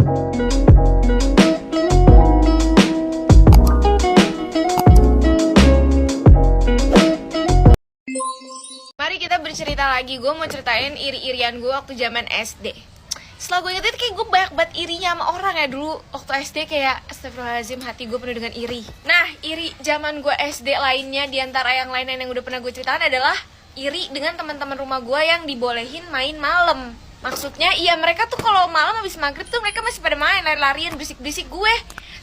Mari kita bercerita lagi. Gue mau ceritain iri-irian gue waktu zaman SD. Setelah gue ingetin kayak gue banyak banget irinya sama orang ya dulu. Waktu SD kayak astagfirullahaladzim, hati gue penuh dengan iri. Nah, iri zaman gue SD lainnya diantara yang lain yang udah pernah gue ceritain adalah iri dengan teman-teman rumah gue yang dibolehin main malam. Maksudnya iya, mereka tuh kalau malam habis maghrib tuh mereka masih pada main, lari-larian, berisik-berisik. Gue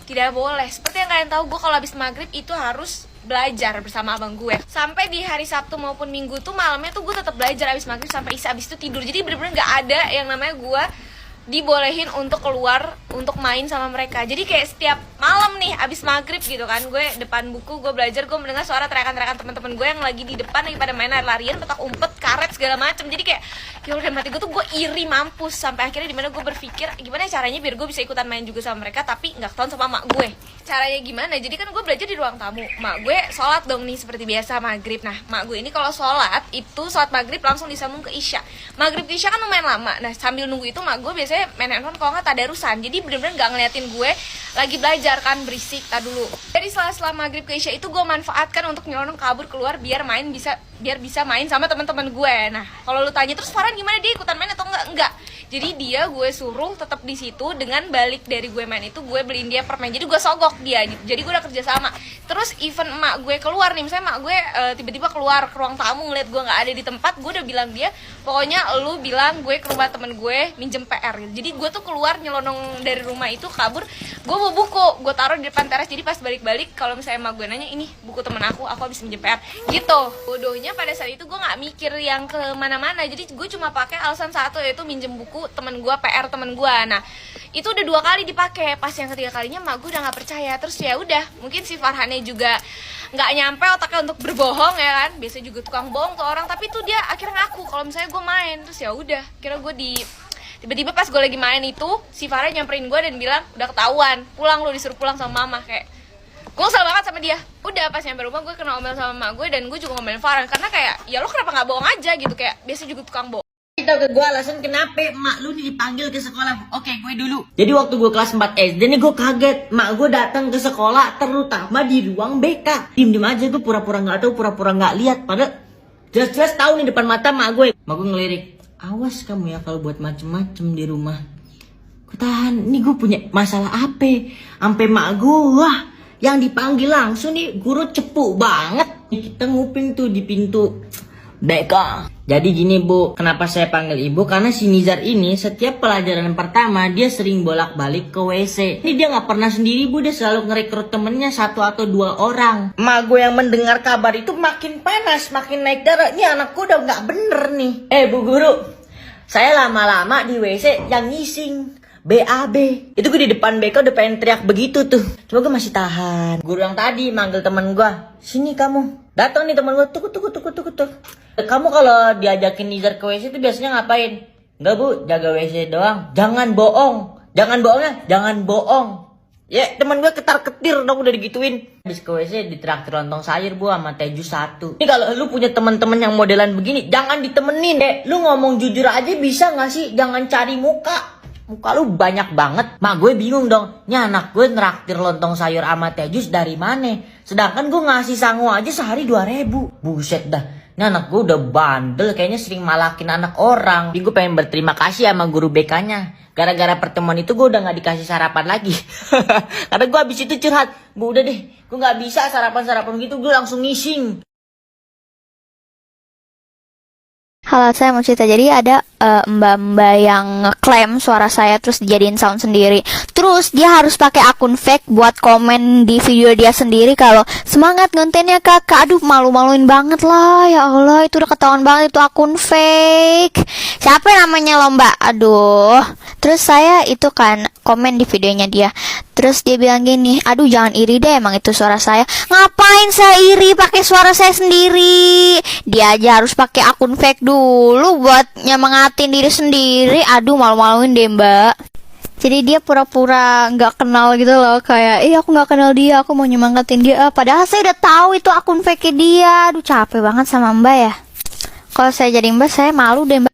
tidak boleh. Seperti yang kalian tahu, gue kalau habis maghrib itu harus belajar bersama abang gue. Sampai di hari Sabtu maupun Minggu tuh malamnya tuh gue tetap belajar habis maghrib sampai isya, habis itu tidur. Jadi bener-bener gak ada yang namanya gue dibolehin untuk keluar untuk main sama mereka. Jadi kayak setiap malam nih abis maghrib gitu kan, gue depan buku, gue belajar, gue mendengar suara teriakan-teriakan teman-teman gue yang lagi di depan lagi pada main lari-larian, petak umpet, karet segala macem. Jadi kayak ya udah, mati gue tuh gue iri mampus. Sampai akhirnya dimana gue berpikir gimana caranya biar gue bisa ikutan main juga sama mereka tapi nggak ketahuan sama mak gue. Caranya gimana? Jadi kan gue belajar di ruang tamu, mak gue sholat dong nih seperti biasa maghrib. Nah, mak gue ini kalau sholat itu sholat maghrib langsung disambung ke isya. Maghrib ke isya kan lumayan lama. Nah, sambil nunggu itu mak gue biasanya main handphone kalau nggak tadarusan. Jadi bener-bener nggak ngeliatin gue lagi belajar kan, berisik. Tak dulu. Jadi setelah maghrib ke isya itu gue manfaatkan untuk nyelonong kabur keluar biar bisa main sama teman-teman gue. Nah, kalau lu tanya terus Farhan gimana, dia ikutan main atau enggak? Enggak. Jadi dia gue suruh tetap di situ, dengan balik dari gue main itu gue beliin dia permen. Jadi gue sogok dia. Jadi gue udah kerja sama. Terus even emak gue keluar nih, misalnya emak gue tiba-tiba keluar ke ruang tamu ngeliat gue nggak ada di tempat, gue udah bilang dia, pokoknya lu bilang gue ke rumah temen gue minjem PR. Jadi gue tuh keluar nyelonong dari rumah itu kabur, gue bawa buku, gue taruh di depan teras. Jadi pas balik-balik kalau misalnya emak gue nanya, ini buku temen aku habis minjem PR gitu. Bodohnya pada saat itu gue nggak mikir yang kemana-mana. Jadi gue cuma pakai alasan satu, yaitu minjem buku temen gue, PR temen gue. Nah itu udah 2 kali dipakai. Pas yang ketiga kalinya emak gue udah nggak percaya. Terus ya udah, mungkin si Farhannya juga nggak nyampe otaknya untuk berbohong ya kan. Biasanya juga tukang bohong tuh orang. Tapi tuh dia akhirnya ngaku kalau misalnya gue main. Terus ya udah, kira gue tiba-tiba pas gue lagi main itu si Farhan nyamperin gue dan bilang udah ketahuan, pulang lu, disuruh pulang sama mama. Kayak gue kesel banget sama dia. Udah pas nyampe rumah gue kena omel sama emak gue, dan gue juga ngomelin Farhan karena kayak ya lo kenapa nggak bohong aja gitu. Kayak biasa juga tukang bohong. Tahu ke gue alasan kenapa mak lu nih dipanggil ke sekolah. Oke, gue dulu. Jadi waktu gue kelas 4 SD nih gue kaget. Mak gue datang ke sekolah, terutama di ruang BK. Diem aja gue pura-pura nggak tahu, pura-pura nggak lihat. Padahal jelas-jelas tahu nih depan mata mak gue. Mak gue ngelirik, awas kamu ya kalau buat macem-macem di rumah. Gue tahan, nih gue punya masalah apa? Sampai mak gue yang dipanggil langsung nih, guru cepu banget. Kita nguping tuh di pintu BK. Jadi gini bu, kenapa saya panggil ibu? Karena si Nizar ini setiap pelajaran pertama dia sering bolak-balik ke WC. Ini dia nggak pernah sendiri bu, dia selalu ngerekrut temennya 1 atau 2 orang. Mak gue yang mendengar kabar itu makin panas, makin naik darah. Ini anakku udah nggak bener nih. Bu guru, saya lama-lama di WC yang ngising. BAB. Itu gue di depan BK udah pengen teriak begitu tuh. Cuma gue masih tahan. Guru yang tadi manggil temen gue, sini kamu. Datang nih temen gue, tuh. Kamu kalau diajakin Nizar ke WC itu biasanya ngapain? Enggak bu, jaga WC doang. Jangan bohong. Jangan bohong. Ya temen gue ketar-ketir dong udah digituin. Habis ke WC ditraktir lontong sayur bu sama teh jus 1. Ini kalau lu punya teman-teman yang modelan begini, jangan ditemenin. Lu ngomong jujur aja bisa gak sih? Jangan cari muka. Muka lu banyak banget. Mak gue bingung dong. Ini anak gue ngeraktir lontong sayur sama teh jus dari mana? Sedangkan gue ngasih sangu aja sehari 2.000. Buset dah. Ini anak gue udah bandel. Kayaknya sering malakin anak orang. Jadi gue pengen berterima kasih sama guru BK-nya. Gara-gara pertemuan itu gue udah gak dikasih sarapan lagi. Karena gue abis itu curhat. Bu udah deh. Gue gak bisa sarapan-sarapan gitu. Gue langsung ngising. Halo, saya mau cerita. Jadi ada mbak-mbak yang ngeklaim suara saya terus dijadiin sound sendiri. Terus dia harus pakai akun fake buat komen di video dia sendiri kalau semangat ngontennya kakak. Aduh, malu-maluin banget lah. Ya Allah, itu udah ketahuan banget itu akun fake. Siapa namanya lo mbak? Aduh. Terus saya itu kan komen di videonya dia. Terus dia bilang gini, aduh jangan iri deh, emang itu suara saya. Ngapain saya iri pakai suara saya sendiri? Dia aja harus pakai akun fake dulu buat nyemangatin diri sendiri. Aduh, malu-maluin deh mbak. Jadi dia pura-pura nggak kenal gitu loh, kayak aku nggak kenal dia, aku mau nyemangatin dia. Padahal saya udah tahu itu akun fake dia. Aduh, capek banget sama mbak ya. Kalau saya jadi mbak, saya malu deh mbak.